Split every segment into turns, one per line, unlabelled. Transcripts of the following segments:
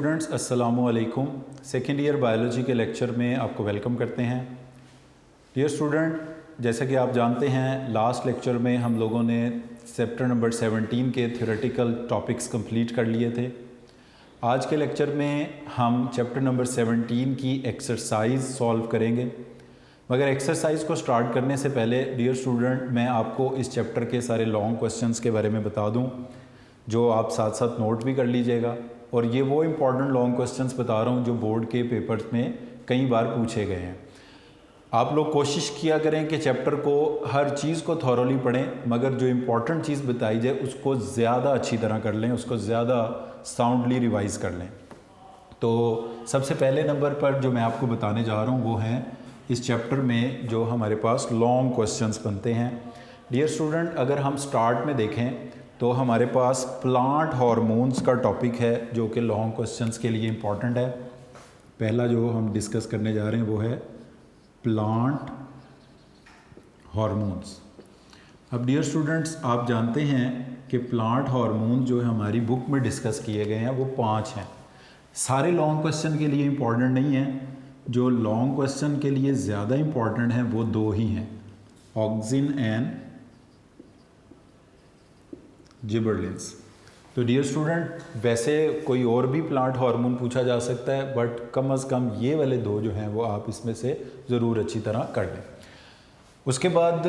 Students अस्सलामु अलैकुम। Second year biology के लेक्चर में आपको वेलकम करते हैं। डियर स्टूडेंट, जैसा कि आप जानते हैं लास्ट लेक्चर में हम लोगों ने चैप्टर नंबर 17 के थ्योरेटिकल टॉपिक्स कंप्लीट कर लिए थे। आज के लेक्चर में हम चैप्टर नंबर 17 की एक्सरसाइज सॉल्व करेंगे। मगर एक्सरसाइज को स्टार्ट करने से पहले डियर स्टूडेंट, मैं आपको इस चैप्टर के सारे लॉन्ग क्वेश्चंस के बारे में बता दूं, जो आप साथ साथ नोट भी कर लीजिएगा। और ये वो इम्पॉर्टेंट लॉन्ग क्वेश्चंस बता रहा हूँ जो बोर्ड के पेपर्स में कई बार पूछे गए हैं। आप लोग कोशिश किया करें कि चैप्टर को हर चीज़ को थॉरोली पढ़ें, मगर जो इम्पॉर्टेंट चीज़ बताई जाए उसको ज़्यादा अच्छी तरह कर लें, उसको ज़्यादा साउंडली रिवाइज कर लें। तो सबसे पहले नंबर पर जो मैं आपको बताने जा रहा हूँ वो है इस चैप्टर में जो हमारे पास लॉन्ग क्वेश्चंस बनते हैं। डियर स्टूडेंट, अगर हम स्टार्ट में देखें तो हमारे पास प्लांट हार्मोन्स का टॉपिक है जो कि लॉन्ग क्वेश्चंस के लिए इम्पॉर्टेंट है। पहला जो हम डिस्कस करने जा रहे हैं वो है प्लांट हार्मोन्स। अब डियर स्टूडेंट्स, आप जानते हैं कि प्लांट हार्मोन जो हमारी बुक में डिस्कस किए गए हैं वो 5 हैं। सारे लॉन्ग क्वेश्चन के लिए इम्पॉर्टेंट नहीं हैं, जो लॉन्ग क्वेश्चन के लिए ज़्यादा इम्पॉर्टेंट हैं वो 2 ही हैं, ऑक्सिन एंड जिबरलिंस। तो डियर स्टूडेंट, वैसे कोई और भी प्लांट हार्मोन पूछा जा सकता है, बट कम से कम ये वाले 2 जो हैं वो आप इसमें से ज़रूर अच्छी तरह कर लें। उसके बाद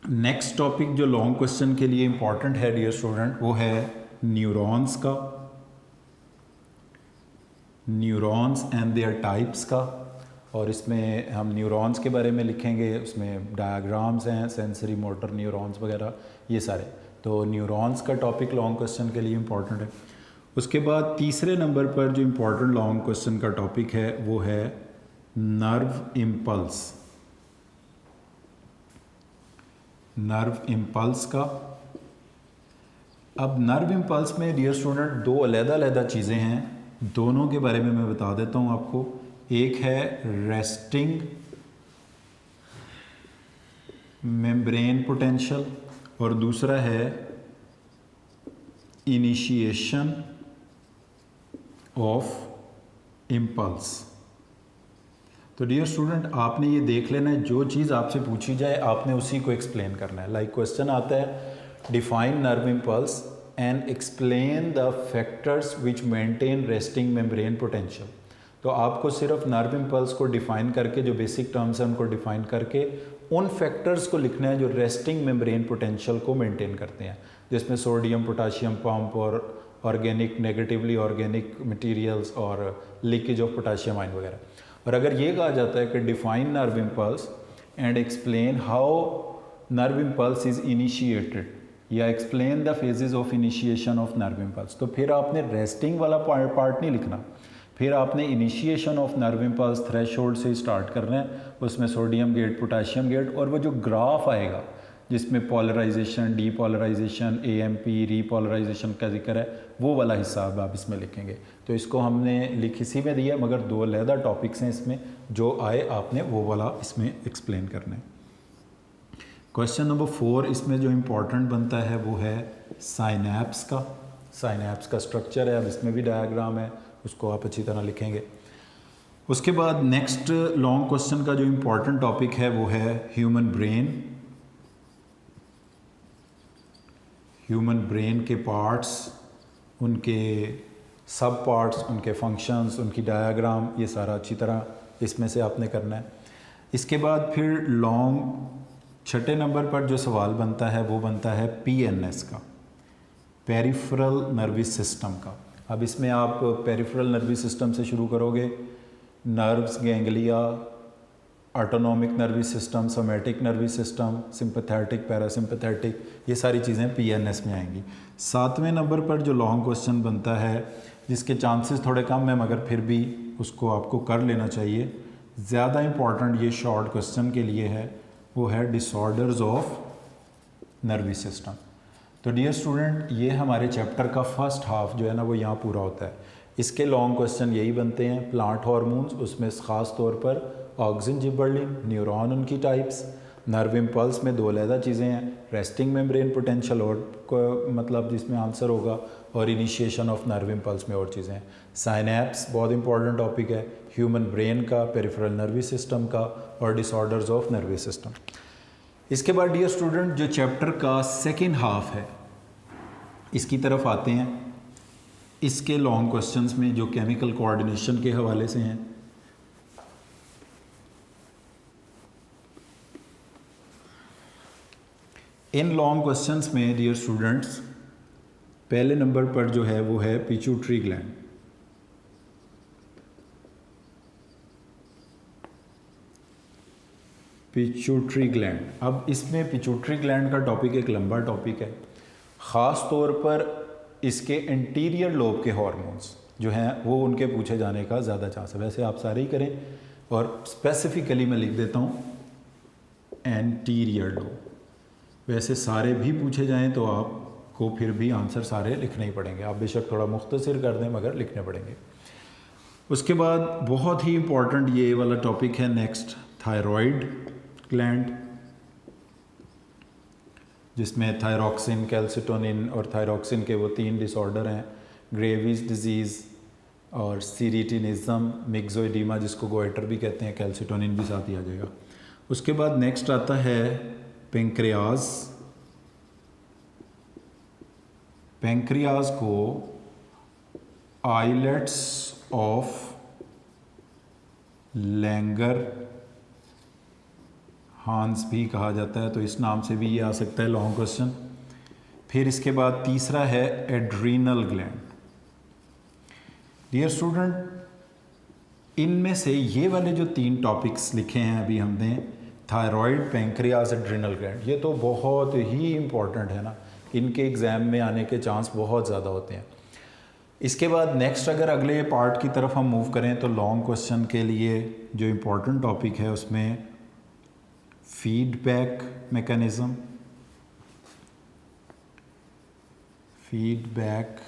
नेक्स्ट टॉपिक जो लॉन्ग क्वेश्चन के लिए इम्पॉर्टेंट है डियर स्टूडेंट वो है न्यूरॉन्स का, न्यूरॉन्स एंड देयर टाइप्स का। और इसमें हम न्यूरॉन्स के बारे में लिखेंगे, उसमें डायग्राम्स हैं, सेंसरी मोटर न्यूरॉन्स वगैरह ये सारे। तो न्यूरॉन्स का टॉपिक लॉन्ग क्वेश्चन के लिए इम्पॉर्टेंट है। उसके बाद तीसरे नंबर पर जो इम्पॉर्टेंट लॉन्ग क्वेश्चन का टॉपिक है वो है नर्व इम्पल्स, नर्व इम्पल्स का। अब नर्व इम्पल्स में डियर स्टूडेंट 2 अलग-अलग चीज़ें हैं, दोनों के बारे में मैं बता देता हूँ आपको। एक है रेस्टिंग मेम्ब्रेन पोटेंशियल और दूसरा है इनिशिएशन ऑफ इम्पल्स। तो डियर स्टूडेंट, आपने ये देख लेना है, जो चीज़ आपसे पूछी जाए आपने उसी को एक्सप्लेन करना है। लाइक क्वेश्चन आता है define nerve impulse and explain the factors which maintain resting membrane potential. तो आपको सिर्फ नर्व इम्पल्स को डिफाइन करके, जो बेसिक टर्म्स हैं उनको डिफाइन करके उन फैक्टर्स को लिखना है जो रेस्टिंग मेम्ब्रेन पोटेंशियल को मेंटेन करते हैं, जिसमें सोडियम पोटाशियम पंप और ऑर्गेनिक नेगेटिवली ऑर्गेनिक मटेरियल्स और लीकेज ऑफ पोटाशियम आयन वगैरह। और अगर ये कहा जाता है कि define nerve impulse and explain how nerve impulse is initiated या explain the phases of initiation of nerve impulse, तो फिर आपने रेस्टिंग वाला पार्ट नहीं लिखना, फिर आपने initiation of nerve impulse threshold से स्टार्ट करना है, उसमें सोडियम गेट पोटाशियम गेट, और वो जो ग्राफ आएगा जिसमें पोलराइजेशन डीपोलराइजेशन एएमपी रीपोलराइजेशन का जिक्र है वो वाला हिसाब आप इसमें लिखेंगे। तो इसको हमने लिख इसी में दिया, मगर 2 अलग टॉपिक्स हैं इसमें, जो आए आपने वो वाला इसमें एक्सप्लेन करना है। क्वेश्चन नंबर 4 इसमें जो इम्पोर्टेंट बनता है वो है साइनैप्स का। साइनैप्स का स्ट्रक्चर है, अब इसमें भी डायग्राम है, उसको आप अच्छी तरह लिखेंगे। उसके बाद नेक्स्ट लॉन्ग क्वेश्चन का जो इम्पोर्टेंट टॉपिक है वो है ह्यूमन ब्रेन। ह्यूमन ब्रेन के पार्ट्स, उनके सब पार्ट्स, उनके फंक्शंस, उनकी डायग्राम, ये सारा अच्छी तरह इसमें से आपने करना है। इसके बाद फिर लॉन्ग 6 नंबर पर जो सवाल बनता है वो बनता है पीएनएस का, पेरिफेरल नर्वस सिस्टम का। अब इसमें आप पेरिफेरल नर्वस सिस्टम से शुरू करोगे, nerves, ganglia, autonomic nervous system, somatic nervous system, sympathetic, parasympathetic, ये सारी चीज़ें पीएनएस में आएंगी। 7वें नंबर पर जो लॉन्ग क्वेश्चन बनता है, जिसके चांसेस थोड़े कम हैं मगर फिर भी उसको आपको कर लेना चाहिए, ज़्यादा इम्पॉर्टेंट ये शॉर्ट क्वेश्चन के लिए है, वो है डिसऑर्डर्स ऑफ नर्वस सिस्टम। तो डियर स्टूडेंट, ये हमारे चैप्टर का फर्स्ट हाफ जो है ना वो यहाँ पूरा होता है। इसके लॉन्ग क्वेश्चन यही बनते हैं, प्लांट हार्मोन्स, उसमें ख़ास तौर पर ऑक्सिन जिबरलिन, न्यूरॉन उनकी टाइप्स, नर्व इम्पल्स में 2 अलग चीज़ें हैं, रेस्टिंग मेम्ब्रेन पोटेंशियल और मतलब जिसमें आंसर होगा और इनिशिएशन ऑफ नर्व इम्पल्स में और चीज़ें हैं। साइनैप्स बहुत इंपॉर्टेंट टॉपिक है, ह्यूमन ब्रेन का, पेरिफेरल नर्वस सिस्टम का और डिसऑर्डर्स ऑफ नर्वस सिस्टम। इसके बाद डियर स्टूडेंट जो चैप्टर का सेकेंड हाफ है इसकी तरफ आते हैं। इसके लॉन्ग क्वेश्चंस में जो केमिकल कोऑर्डिनेशन के हवाले से हैं, इन लॉन्ग क्वेश्चंस में डियर स्टूडेंट्स पहले नंबर पर जो है वो है पिट्यूटरी ग्लैंड। पिट्यूटरी ग्लैंड, अब इसमें पिट्यूटरी ग्लैंड का टॉपिक एक लंबा टॉपिक है, ख़ास तौर पर इसके इंटीरियर लोब के हार्मोन्स जो हैं वो उनके पूछे जाने का ज़्यादा चांस है। वैसे आप सारे ही करें और स्पेसिफिकली मैं लिख देता हूँ एंटीरियर लोब। वैसे सारे भी पूछे जाएं तो आपको फिर भी आंसर सारे लिखने ही पड़ेंगे, आप बेशक थोड़ा मुख्तसर कर दें मगर लिखने पड़ेंगे। उसके बाद बहुत ही इम्पॉर्टेंट ये वाला टॉपिक है नेक्स्ट, थायराइड ग्लैंड, जिसमें थायरॉक्सिन, कैल्सिटोनिन और थायरॉक्सिन के वो 3 डिसऑर्डर हैं, ग्रेविस डिजीज़ और सीरिटिनिज्म, मिक्सोइडीमा जिसको गोइटर भी कहते हैं, कैल्सिटोनिन भी साथ ही आ जाएगा। उसके बाद नेक्स्ट आता है पेंक्रियाज। पेंक्रियाज को आइलेट्स ऑफ लैंगर हांस भी कहा जाता है, तो इस नाम से भी ये आ सकता है लॉन्ग क्वेश्चन। फिर इसके बाद तीसरा है एड्रीनल ग्लैंड। डियर स्टूडेंट इनमें से ये वाले जो 3 टॉपिक्स लिखे हैं अभी हमने, थायराइड, पेंक्रियाज, एड्रीनल ग्लैंड, ये तो बहुत ही इम्पॉर्टेंट है ना, इनके एग्ज़ाम में आने के चांस बहुत ज़्यादा होते हैं। इसके बाद नेक्स्ट अगर अगले पार्ट की तरफ हम मूव करें तो लॉन्ग क्वेश्चन के लिए जो इम्पोर्टेंट टॉपिक है उसमें फीडबैक मैकेनिज़्म, फीडबैक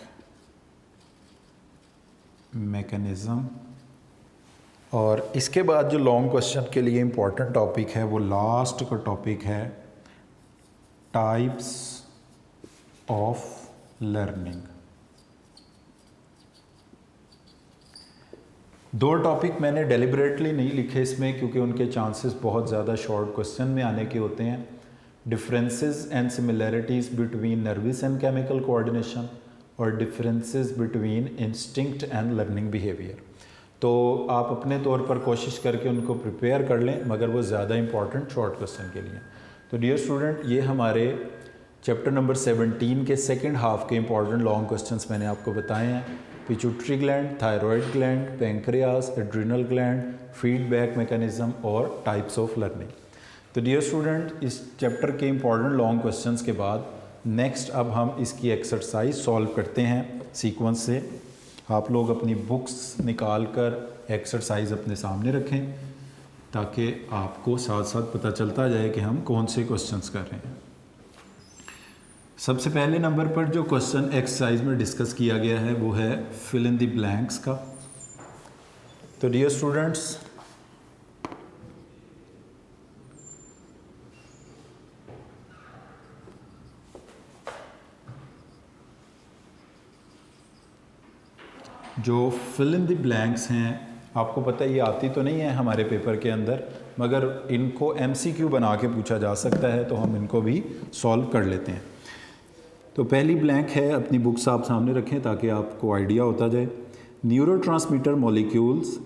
मैकेनिज़्म, और इसके बाद जो लॉन्ग क्वेश्चन के लिए इम्पोर्टेंट टॉपिक है वो लास्ट का टॉपिक है टाइप्स ऑफ लर्निंग। 2 टॉपिक मैंने डेलिबरेटली नहीं लिखे इसमें क्योंकि उनके चांसेस बहुत ज़्यादा शॉर्ट क्वेश्चन में आने के होते हैं। Differences and similarities between nervous and chemical coordination और differences between instinct and learning behaviour. तो आप अपने तौर पर कोशिश करके उनको प्रिपेयर कर लें, मगर वो ज़्यादा इंपॉर्टेंट शॉर्ट क्वेश्चन के लिए। तो डियर स्टूडेंट ये हमारे चैप्टर नंबर 17 के सेकंड हाफ के इंपॉर्टेंट लॉन्ग क्वेश्चंस मैंने आपको बताए हैं। Pituitary gland, thyroid gland, pancreas, adrenal gland, feedback mechanism और टाइप्स ऑफ लर्निंग। तो डियर स्टूडेंट इस चैप्टर के इंपॉर्टेंट लॉन्ग क्वेश्चंस के बाद नेक्स्ट अब हम इसकी एक्सरसाइज सॉल्व करते हैं सीक्वेंस से। आप लोग अपनी बुक्स निकाल कर एक्सरसाइज अपने सामने रखें ताकि आपको साथ साथ पता चलता जाए कि हम कौन से क्वेश्चंस कर रहे हैं। सबसे पहले नंबर पर जो क्वेश्चन एक्सरसाइज में डिस्कस किया गया है वो है फिल इन द ब्लैंक्स का। तो डियर स्टूडेंट्स जो फिल इन द ब्लैंक्स हैं आपको पता है ये आती तो नहीं है हमारे पेपर के अंदर, मगर इनको MCQ बना के पूछा जा सकता है तो हम इनको भी सॉल्व कर लेते हैं। तो पहली ब्लैंक है, अपनी बुक्स आप सामने रखें ताकि आपको आइडिया होता जाए। Neurotransmitter molecules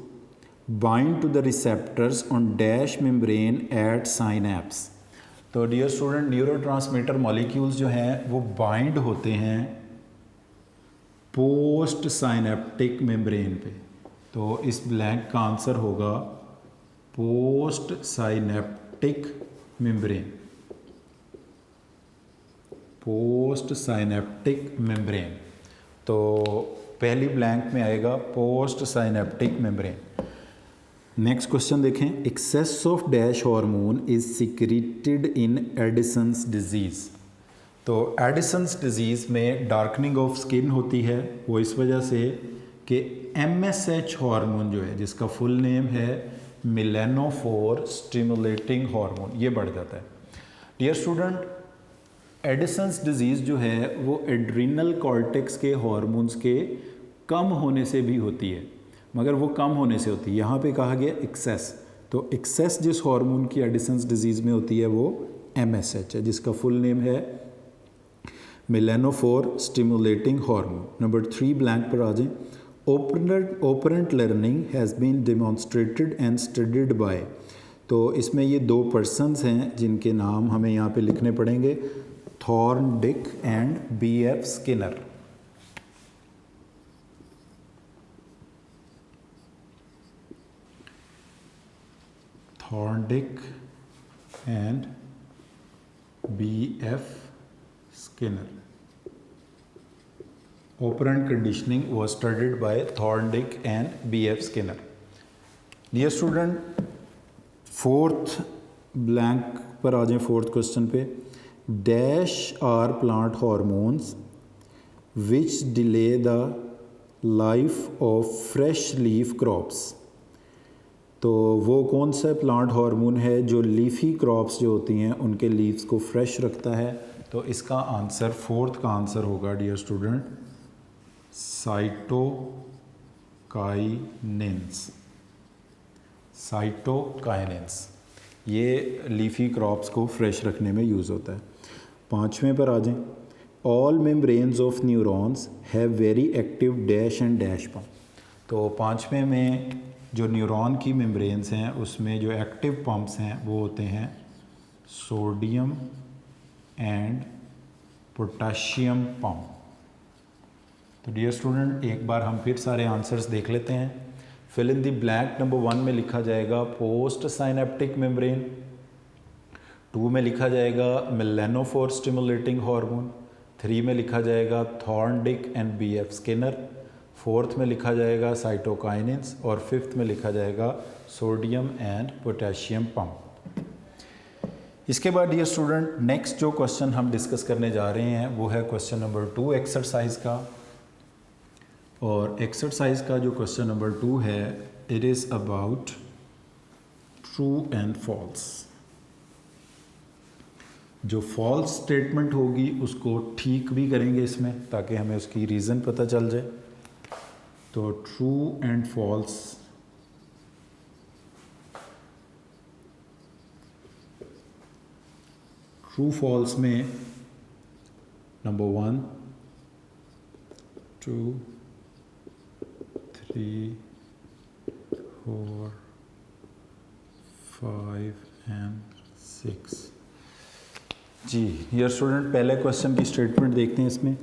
bind to the receptors on dash membrane at synapse. तो डियर स्टूडेंट न्यूरोट्रांसमीटर मॉलिक्यूल्स जो हैं वो बाइंड होते हैं पोस्ट साइनेप्टिक मेम्ब्रेन पे। तो इस ब्लैंक का आंसर होगा post synaptic membrane, post synaptic membrane. तो पहली ब्लैंक में आएगा post synaptic membrane. Next question देखें, excess of dash hormone is secreted in Addison's disease. तो एडिसन्स डिजीज़ में डार्कनिंग ऑफ स्किन होती है, वो इस वजह से कि MSH हार्मोन जो है जिसका फुल नेम है मेलानोफोर स्टिमुलेटिंग हार्मोन, ये बढ़ जाता है। डियर स्टूडेंट एडिसन्स डिजीज़ जो है वो एड्रिनल कॉर्टेक्स के हॉर्मोन्स के कम होने से भी होती है, मगर वो कम होने से होती है। यहाँ पे कहा गया एक्सेस, तो एक्सेस जिस हार्मोन की एडिसन्स डिजीज़ में होती है वो MSH है, जिसका फुल नेम है melanophore stimulating hormone. Number 3 blank पर आ जाएं। Operant learning has been demonstrated and studied by, तो इसमें ये 2 पर्सनस हैं जिनके नाम हमें यहाँ पे लिखने पड़ेंगे, Thorndike and BF Skinner. Thorndike and BF Skinner. Operant conditioning was studied by Thorndike and BF Skinner. Dear student, 4th blank पर आ जाएं, 4th क्वेश्चन पे। Dash are plant hormones which delay the life of fresh leaf crops, तो वो कौन सा plant hormone है जो लीफी क्रॉप्स जो होती हैं उनके लीव्स को फ्रेश रखता है? तो इसका आंसर 4th का आंसर होगा डियर स्टूडेंट साइटोकाइनेंस। साइटोकाइनेंस ये लीफी क्रॉप्स को फ्रेश रखने में यूज़ होता है। 5वें पर आ जाएं। All membranes of neurons have very active dash and dash pump, तो 5वें में जो न्यूरॉन की मेम्ब्रेन्स हैं उसमें जो एक्टिव पंप्स हैं वो होते हैं सोडियम एंड पोटाशियम पंप। तो डियर स्टूडेंट एक बार हम फिर सारे आंसर्स देख लेते हैं। Fill in the blank. Number 1 में लिखा जाएगा पोस्ट साइनेप्टिक मेम्ब्रेन, 2 में लिखा जाएगा मेलानोफोर स्टिमुलेटिंग हार्मोन, 3 में लिखा जाएगा थॉर्नडिक एंड BF स्किनर, 4th में लिखा जाएगा साइटोकाइनेंस और 5th में लिखा जाएगा सोडियम एंड पोटेशियम पंप। इसके बाद डियर स्टूडेंट नेक्स्ट जो क्वेश्चन हम डिस्कस करने जा रहे हैं वो है क्वेश्चन नंबर 2 एक्सरसाइज का, और एक्सरसाइज का जो क्वेश्चन नंबर 2 है it is about true and false. जो फॉल्स स्टेटमेंट होगी उसको ठीक भी करेंगे इसमें ताकि हमें उसकी रीज़न पता चल जाए। तो true and false, true false में नंबर 1, 2, 3, 4, 5 and 6। जी डियर स्टूडेंट पहले क्वेश्चन की स्टेटमेंट देखते हैं। इसमें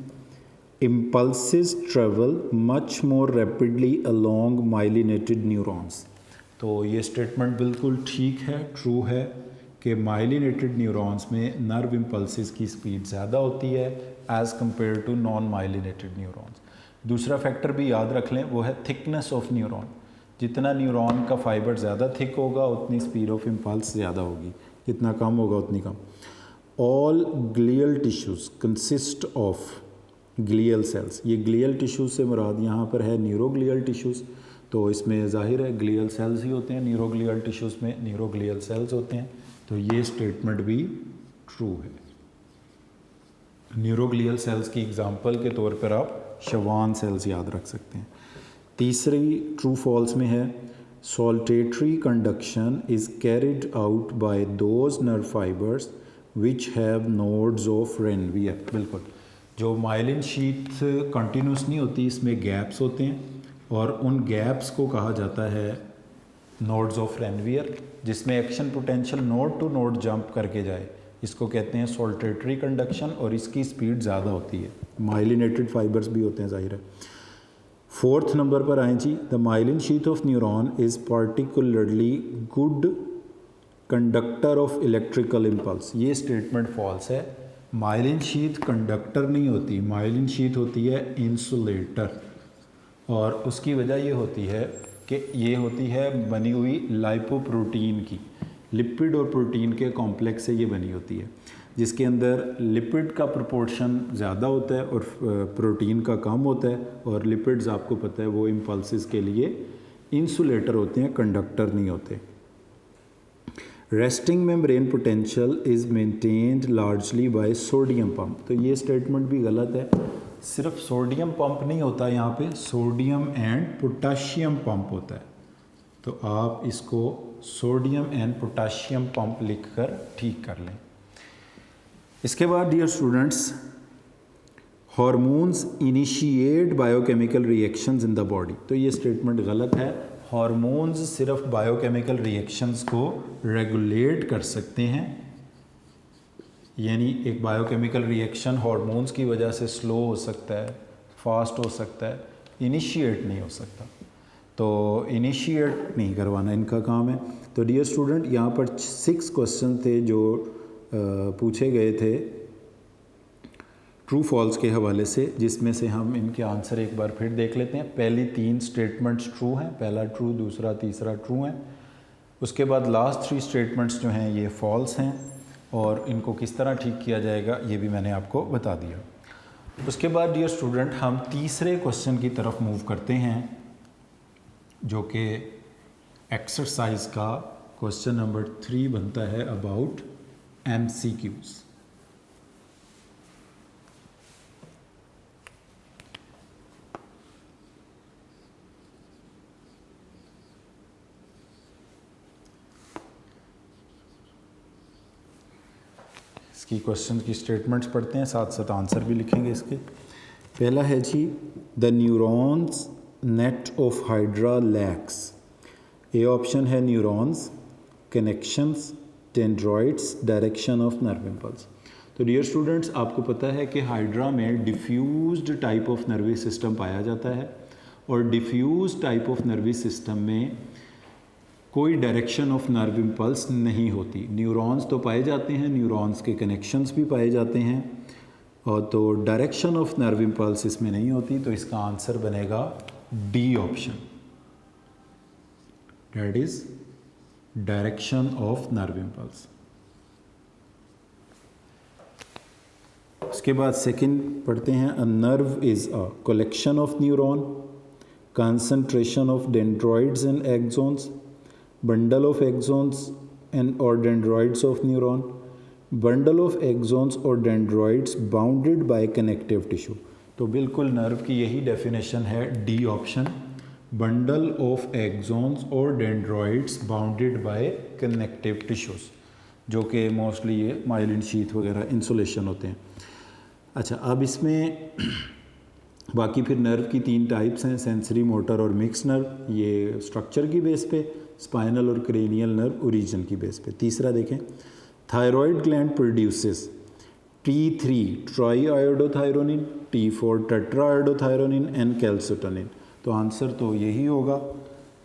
impulses travel much more rapidly along myelinated neurons, तो ये स्टेटमेंट बिल्कुल ठीक है, ट्रू है कि माइलिनेटेड न्यूरॉन्स में नर्व इम्पल्सेस की स्पीड ज़्यादा होती है as compare to non myelinated neurons. दूसरा फैक्टर भी याद रख लें वो है थिकनेस ऑफ न्यूरॉन, जितना न्यूरॉन का फाइबर ज़्यादा थिक होगा उतनी स्पीड ऑफ इम्पल्स ज़्यादा होगी, जितना कम होगा उतनी कम। All glial tissues consist of glial cells, ये ग्लियल टिश्यूज़ से मुराद यहाँ पर है न्यूरोग्लियल टिश्यूज़, तो इसमें जाहिर है ग्लियल सेल्स ही होते हैं, न्यूरोग्लियल टिश्यूज़ में न्यूरोग्लियल सेल्स होते हैं, तो ये स्टेटमेंट भी ट्रू है। न्यूरोग्लियल सेल्स की एग्जांपल के तौर पर आप शवान सेल्स याद रख सकते हैं। तीसरी ट्रू फॉल्स में है saltatory conduction is carried out by those nerve fibres which have nodes of Ranvier. बिल्कुल, जो माइलिन शीट कंटिन्यूस नहीं होती, इसमें गैप्स होते हैं और उन गैप्स को कहा जाता है नोड्स ऑफ रेनवियर, जिसमें action potential node to node jump करके जाए, इसको कहते हैं सॉल्टेटरी कंडक्शन और इसकी स्पीड ज़्यादा होती है। माइलिनेटेड फाइबर्स भी होते हैं जाहिर है। 4th नंबर पर आए जी, the myelin sheath of neuron is particularly good conductor of electrical impulse, ये स्टेटमेंट फॉल्स है। माइलिन शीथ कंडक्टर नहीं होती, माइलिन शीथ होती है इंसुलेटर, और उसकी वजह ये होती है कि ये होती है बनी हुई लाइपोप्रोटीन की, लिपिड और प्रोटीन के कॉम्प्लेक्स से ये बनी होती है, जिसके अंदर लिपिड का प्रोपोर्शन ज़्यादा होता है और प्रोटीन का कम होता है, और लिपिड्स आपको पता है वो इम्पल्सेस के लिए इंसुलेटर होते हैं, कंडक्टर नहीं होते। Resting membrane potential is maintained largely by sodium pump. तो ये स्टेटमेंट भी गलत है, सिर्फ सोडियम पंप नहीं होता यहाँ पे, सोडियम एंड पोटाशियम पंप होता है। तो आप इसको सोडियम एंड पोटाशियम पंप लिखकर ठीक कर लें। इसके बाद dear students, hormones initiate biochemical reactions in the body. तो ये स्टेटमेंट गलत है। हार्मोन्स सिर्फ बायोकेमिकल रिएक्शंस को रेगुलेट कर सकते हैं, यानी एक बायोकेमिकल रिएक्शन हार्मोन्स की वजह से स्लो हो सकता है, फास्ट हो सकता है, इनिशिएट नहीं हो सकता। तो इनिशिएट नहीं करवाना इनका काम है। तो डियर स्टूडेंट, यहाँ पर 6 क्वेश्चन थे जो पूछे गए थे ट्रू फॉल्स के हवाले से, जिसमें से हम इनके आंसर एक बार फिर देख लेते हैं। पहली 3 स्टेटमेंट्स ट्रू हैं, पहला ट्रू, दूसरा, तीसरा ट्रू हैं। उसके बाद लास्ट 3 स्टेटमेंट्स जो हैं ये फॉल्स हैं, और इनको किस तरह ठीक किया जाएगा ये भी मैंने आपको बता दिया। उसके बाद डियर स्टूडेंट, हम तीसरे क्वेश्चन की तरफ मूव करते हैं, जो कि एक्सरसाइज का क्वेश्चन नंबर 3 बनता है अबाउट MCQs। इसकी क्वेश्चन की स्टेटमेंट्स पढ़ते हैं, साथ साथ आंसर भी लिखेंगे इसके। पहला है जी, the neurons net of Hydra lacks. A option है neurons, connections, dendroids, direction of nerve impulse. तो डियर स्टूडेंट्स, आपको पता है कि हाइड्रा में diffused type of nervous system पाया जाता है, और diffuse type of nervous system में कोई डायरेक्शन ऑफ नर्व इम्पल्स नहीं होती। न्यूरॉन्स तो पाए जाते हैं, न्यूरॉन्स के कनेक्शंस भी पाए जाते हैं, और तो डायरेक्शन ऑफ नर्व इम्पल्स इसमें नहीं होती। तो इसका आंसर बनेगा D option, that is direction of nerve impulse. उसके बाद सेकंड पढ़ते हैं, a nerve is a collection of neuron, concentration of dendroids and axons, bundle of axons and or dendroids of neuron, bundle of axons or dendroids bounded by connective tissue। तो बिल्कुल nerve की यही definition है, D option, bundle of axons और dendroids bounded by connective tissues, जो कि mostly ये myelin sheath वगैरह इंसुलेशन होते हैं। अच्छा, अब इसमें बाकी फिर नर्व की 3 टाइप्स हैं, सेंसरी, मोटर और मिक्स नर्व। ये स्ट्रक्चर की बेस पे, स्पाइनल और क्रेनियल नर्व ओरिजिन की बेस पे। तीसरा देखें, thyroid gland produces T3 try iodothyronine, T4 tetra iodothyronine and calcitonin. तो आंसर तो यही होगा,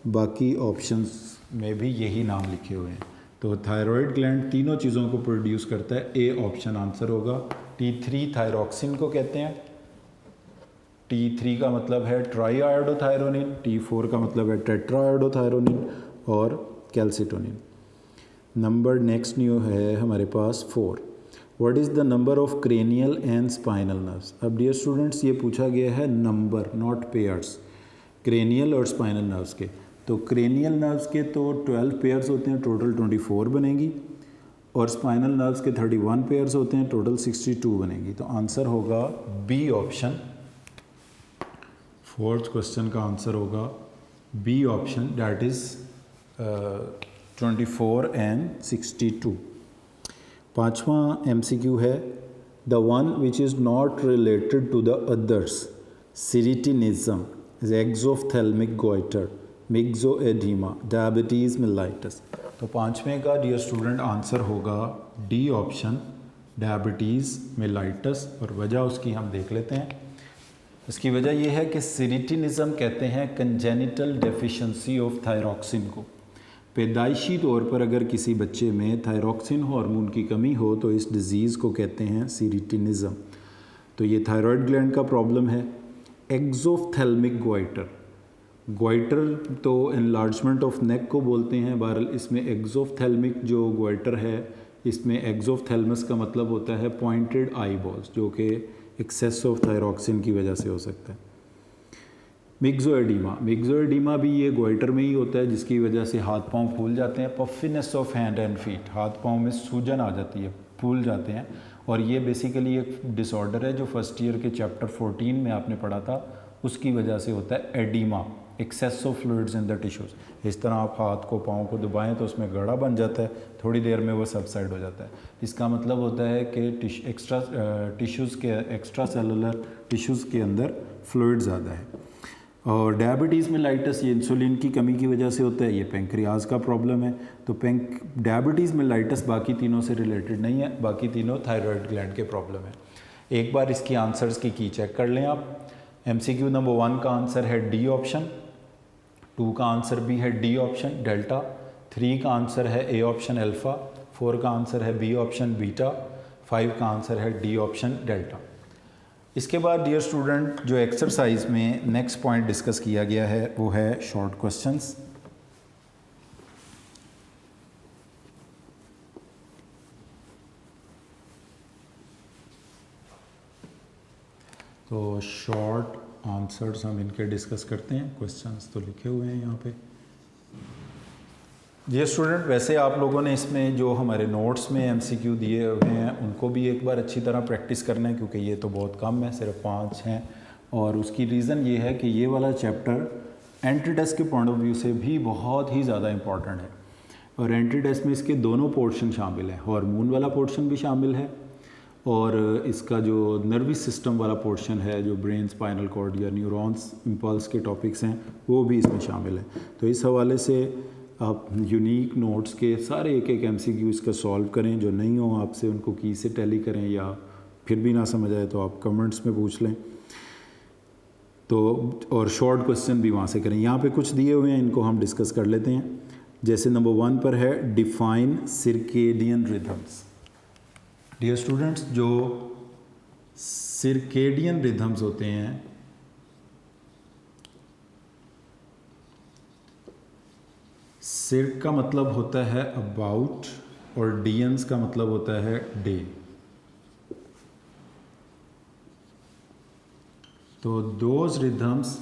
बाकी ऑप्शंस में भी यही नाम लिखे हुए हैं। तो थायराइड ग्लैंड तीनों चीज़ों को प्रोड्यूस करता है, ए ऑप्शन आंसर होगा। T3 थायरॉक्सिन को कहते हैं, T3 का मतलब है ट्राई आयोडोथायरोनिन, T4 का मतलब है टेट्रा आयोडोथायरोनिन और कैल्सिटोनिन। नंबर नेक्स्ट न्यू है हमारे पास 4। What is the number of cranial and spinal nerves. अब डियर स्टूडेंट्स, ये पूछा गया है नंबर, नॉट पेयर्स, क्रेनियल और स्पाइनल नर्व्स के। तो क्रेनियल नर्व्स के तो 12 पेयर्स होते हैं, टोटल 24 बनेगी, और स्पाइनल नर्व्स के 31 पेयर्स होते हैं, टोटल 62 बनेगी। तो आंसर होगा बी ऑप्शन, 4th क्वेश्चन का आंसर होगा B option, that is 24 and 62। 5वां MCQ है, the one which is not related to the others, cretinism, exophthalmic goitre, myxoedema, diabetes mellitus. तो 5वें का डियर स्टूडेंट आंसर होगा डी ऑप्शन, डायबिटीज़ मेलाइटस। और वजह उसकी हम देख लेते हैं। इसकी वजह यह है कि सिरिटिनिज्म कहते हैं कंजेनिटल डेफिशिएंसी ऑफ थायरॉक्सिन को। पैदाइशी तौर पर अगर किसी बच्चे में थायरॉक्सिन हार्मोन की कमी हो तो इस डिज़ीज़ को कहते हैं सिरिटिनिज्म। तो ये थायराइड ग्लैंड का प्रॉब्लम है। एक्सोफ्थेल्मिक गोइटर, गोइटर तो एनलार्जमेंट ऑफ नेक को बोलते हैं, बहरहाल इसमें एक्सोफ्थेल्मिक जो गोइटर है, इसमें एक्सोफ्थेल्मस का मतलब होता है पॉइंटेड आई बॉल्स, जो कि एक्सेस ऑफ थायरॉक्सिन की वजह से हो सकता है। मिक्सोएडिमा भी ये गोइटर में ही होता है, जिसकी वजह से हाथ पांव फूल जाते हैं। Puffiness of hand and feet, हाथ पांव में सूजन आ जाती है, फूल जाते हैं। और ये बेसिकली एक डिसऑर्डर है जो फर्स्ट ईयर के चैप्टर 14 में आपने पढ़ा था, उसकी वजह से होता है edema, excess of fluids in the tissues. इस तरह आप हाथ को पाँव को दबाएं तो उसमें गड़ा बन जाता है, थोड़ी देर में वो सबसाइड हो जाता है। इसका मतलब होता है कि एक्स्ट्रा सेलुलर टिश्यूज़ के अंदर फ्लूइड ज़्यादा है। और डायबिटीज़ में लाइटस, ये इंसुलिन की कमी की वजह से होता है, ये पेंक्रियाज का प्रॉब्लम है। तो डायबिटीज़ में लाइटस बाकी तीनों से रिलेटेड नहीं है, बाकी तीनों थायराइड ग्लैंड के प्रॉब्लम है। एक बार इसकी आंसर्स की चेक कर लें आप। MCQ नंबर 1 का आंसर है डी ऑप्शन, 2 का आंसर भी है डी ऑप्शन डेल्टा, 3 का आंसर है ए ऑप्शन अल्फ़ा, 4 का आंसर है बी ऑप्शन बीटा, 5 का आंसर है डी ऑप्शन डेल्टा। इसके बाद डियर स्टूडेंट, जो एक्सरसाइज में नेक्स्ट पॉइंट डिस्कस किया गया है वो है शॉर्ट क्वेश्चंस। तो शॉर्ट आंसर्स हम इनके डिस्कस करते हैं। क्वेश्चंस तो लिखे हुए हैं यहाँ पे। डियर स्टूडेंट, वैसे आप लोगों ने इसमें जो हमारे नोट्स में MCQ दिए हुए हैं उनको भी एक बार अच्छी तरह प्रैक्टिस करना है, क्योंकि ये तो बहुत कम है, सिर्फ 5 हैं। और उसकी रीज़न ये है कि ये वाला चैप्टर एंट्री टेस्ट के पॉइंट ऑफ व्यू से भी बहुत ही ज़्यादा इंपॉर्टेंट है। और एंट्री टेस्ट में इसके दोनों पोर्शन शामिल हैं, हार्मोन वाला पोर्शन भी शामिल है और इसका जो नर्वस सिस्टम वाला पोर्शन है, जो ब्रेन, स्पाइनल कॉर्ड या न्यूरॉन्स इम्पल्स के टॉपिक्स हैं, वो भी इसमें शामिल है। तो इस हवाले से आप यूनिक नोट्स के सारे एक MCQ इसका सॉल्व करें। जो नहीं हो आपसे उनको की से टैली करें, या फिर भी ना समझ आए तो आप कमेंट्स में पूछ लें। तो और शॉर्ट क्वेश्चन भी वहाँ से करें। यहाँ पे कुछ दिए हुए हैं, इनको हम डिस्कस कर लेते हैं। जैसे नंबर 1 पर है define circadian rhythms. Dear students, जो सिरकेडियन रिदम्स होते हैं, सिर का मतलब होता है अबाउट और डियंस का मतलब होता है डे। तो those rhythms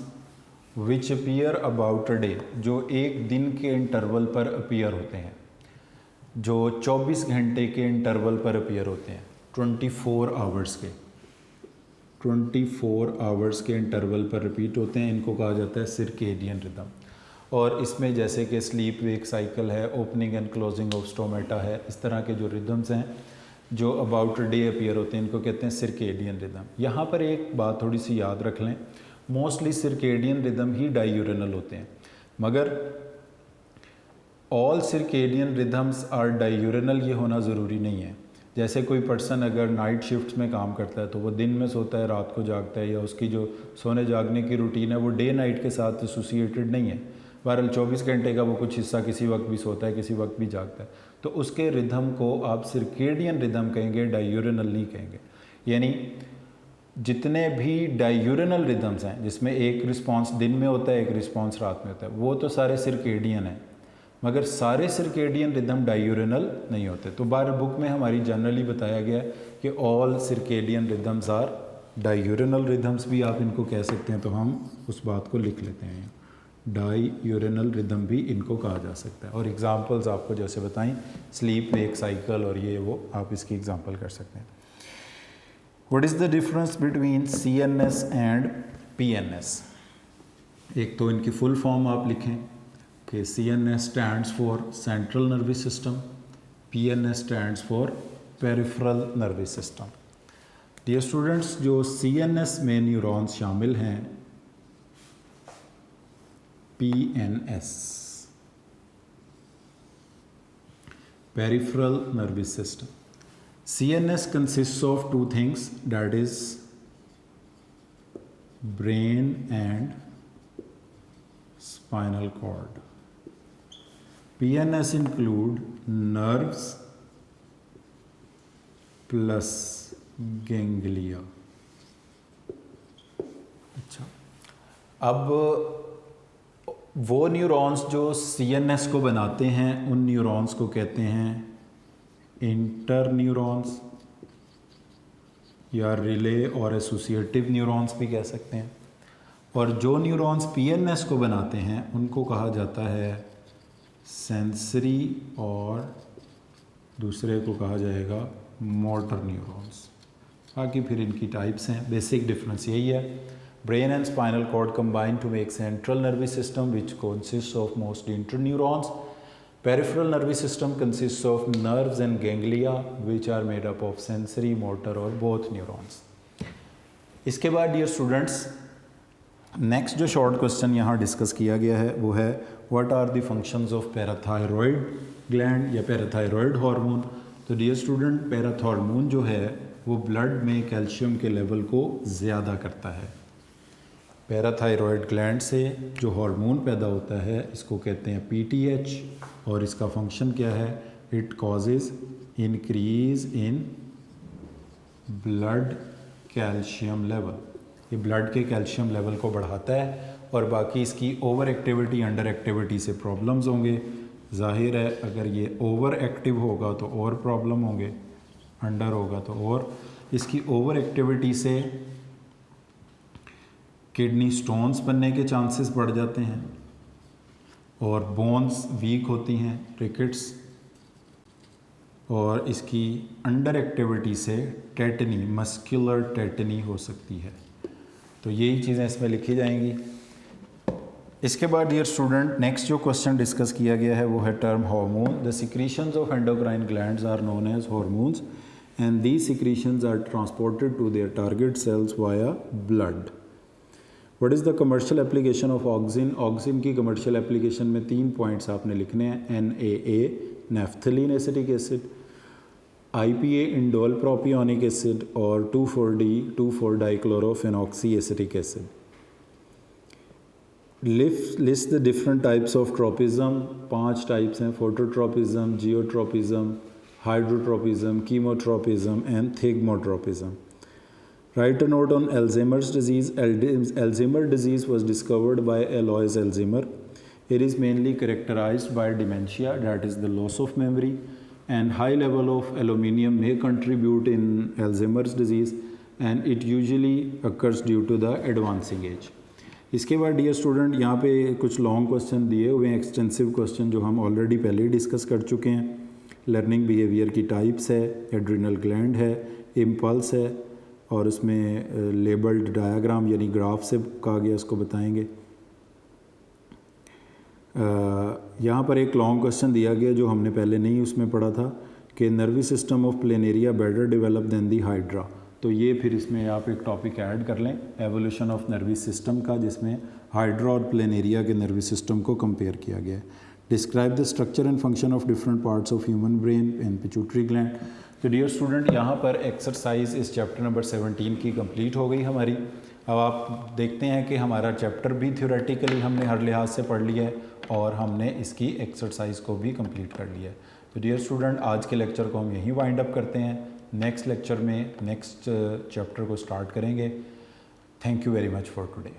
which appear about a day, जो एक दिन के इंटरवल पर अपीयर होते हैं, जो 24 घंटे के इंटरवल पर अपीयर होते हैं, 24 आवर्स के इंटरवल पर रिपीट होते हैं, इनको कहा जाता है सिरकेडियन रिदम। और इसमें जैसे कि स्लीप वेक साइकिल है, opening and closing of stomata है, इस तरह के जो रिदम्स हैं जो अबाउट अ डे अपीयर होते हैं, इनको कहते हैं सिरकेडियन रिदम। यहाँ पर एक बात थोड़ी सी याद रख लें, मोस्टली सिरकेडियन रिदम ही डायूरेनल होते हैं, मगर ऑल सिरकेडियन रिदम्स आर डायूरेनल ये होना ज़रूरी नहीं है। जैसे कोई पर्सन अगर नाइट शिफ्ट्स में काम करता है तो वो दिन में सोता है, रात को जागता है, या उसकी जो सोने जागने की रूटीन है वो डे नाइट के साथ एसोसिएटेड नहीं है। बहरहाल 24 घंटे का वो कुछ हिस्सा किसी वक्त भी सोता है, किसी वक्त भी जागता है, तो उसके रिदम को आप सिरकेडियन रिदम कहेंगे, डायूरेनल नहीं कहेंगे। यानी जितने भी डायूरेनल रिदम्स हैं जिसमें एक रिस्पॉन्स दिन में होता है, एक रिस्पॉन्स रात में होता है, वो तो सारे सिरकेडियन हैं, मगर सारे सिरकेडियन रिदम डायूरेनल नहीं होते। तो बार बुक में हमारी जनरली बताया गया है कि all circadian rhythms are डायूरेनल rhythms भी आप इनको कह सकते हैं, तो हम उस बात को लिख लेते हैं। डायूरेनल रिदम भी इनको कहा जा सकता है। और एग्जांपल्स आपको जैसे बताएं, स्लीप वेक साइकिल और ये वो, आप इसकी एग्जांपल कर सकते हैं। What is the difference between CNS and PNS? एक तो इनकी फुल फॉर्म आप लिखें कि CNS stands for central nervous system, PNS stands for peripheral nervous system. Dear students, जो CNS में न्यूरॉन्स शामिल हैं, PNS, peripheral nervous system. CNS consists of two things, that is brain and spinal cord. PNS include nerves plus ganglia. अच्छा, अब वो neurons जो CNS को बनाते हैं, उन न्यूरॉन्स को कहते हैं इंटर न्यूरॉन्स, या रिले और एसोसिएटिव न्यूरॉन्स भी कह सकते हैं। और जो न्यूरॉन्स पीएनएस को बनाते हैं उनको कहा जाता है सेंसरी और दूसरे को कहा जाएगा मोटर न्यूरॉन्स। बाकी फिर इनकी टाइप्स हैं, बेसिक डिफरेंस यही है। Brain and spinal cord combine to make central nervous system which consist of mostly interneurons. Peripheral nervous system consist of nerves and ganglia which are made up of sensory, motor और both neurons. इसके बाद dear students next जो short question यहाँ discuss किया गया है वो है what are the functions of parathyroid gland या पैराथायरॉयड हार्मोन। तो डियर स्टूडेंट पैराथॉर्मोन जो है वो ब्लड में कैल्शियम के लेवल को ज़्यादा करता है। पैराथायरॉयड ग्लैंड से जो हार्मोन पैदा होता है इसको कहते हैं पीटीएच और इसका फंक्शन क्या है, it causes increase in blood calcium level. ये ब्लड के कैल्शियम लेवल को बढ़ाता है और बाकी इसकी ओवर एक्टिविटी अंडर एक्टिविटी से प्रॉब्लम्स होंगे। जाहिर है अगर ये ओवर एक्टिव होगा तो और प्रॉब्लम होंगे, अंडर होगा तो और। इसकी ओवर एक्टिविटी से किडनी स्टोन्स बनने के चांसेस बढ़ जाते हैं और बोन्स वीक होती हैं, रिकेट्स। और इसकी अंडर एक्टिविटी से टेटनी, मस्कुलर टेटनी हो सकती है। तो यही चीज़ें इसमें लिखी जाएंगी। इसके बाद डियर स्टूडेंट नेक्स्ट जो क्वेश्चन डिस्कस किया गया है वो है term hormone. The secretions of endocrine glands are known as hormones and these secretions are transported to their target cells via blood. What is the commercial application of auxin. Auxin की commercial application में 3 points आपने लिखने हैं, NAA naphthalene acetic acid, IPA indole propionic acid और 2,4-D two four dichlorophenoxy acetic acid. List the different types of tropism. 5 types हैं, phototropism, geotropism, hydrotropism, chemotropism and thigmotropism. Write a note on Alzheimer's disease. Alzheimer's disease was discovered by Alois Alzheimer. It is mainly characterized by dementia, that is the loss of memory, and high level of aluminium may contribute in Alzheimer's disease and it usually occurs due to the advancing age. इसके बाद dear student यहाँ पे कुछ long question दिए हुए हैं, extensive question जो हम ऑलरेडी पहले ही डिस्कस कर चुके हैं। लर्निंग बिहेवियर की टाइप्स है, एड्रिनल ग्लैंड है, इम्पल्स है और उसमें लेबल्ड डायग्राम यानी ग्राफ से कहा गया इसको बताएंगे। यहाँ पर एक लॉन्ग क्वेश्चन दिया गया जो हमने पहले नहीं उसमें पढ़ा था कि nervous system of planaria better develop than the hydra. तो ये फिर इसमें आप एक टॉपिक ऐड कर लें एवोल्यूशन ऑफ नर्वस सिस्टम का, जिसमें हाइड्रा और प्लेनेरिया के नर्वस सिस्टम को कंपेयर किया गया है। Describe the structure and function of different parts of human brain and pituitary gland. तो डियर स्टूडेंट यहाँ पर एक्सरसाइज इस चैप्टर नंबर 17 की कंप्लीट हो गई हमारी। अब आप देखते हैं कि हमारा चैप्टर भी थ्योरेटिकली हमने हर लिहाज से पढ़ लिया है और हमने इसकी एक्सरसाइज को भी कंप्लीट कर लिया है। तो डियर स्टूडेंट आज के लेक्चर को हम यहीं वाइंड अप करते हैं। नेक्स्ट लेक्चर में नेक्स्ट चैप्टर को स्टार्ट करेंगे। Thank you very much for today.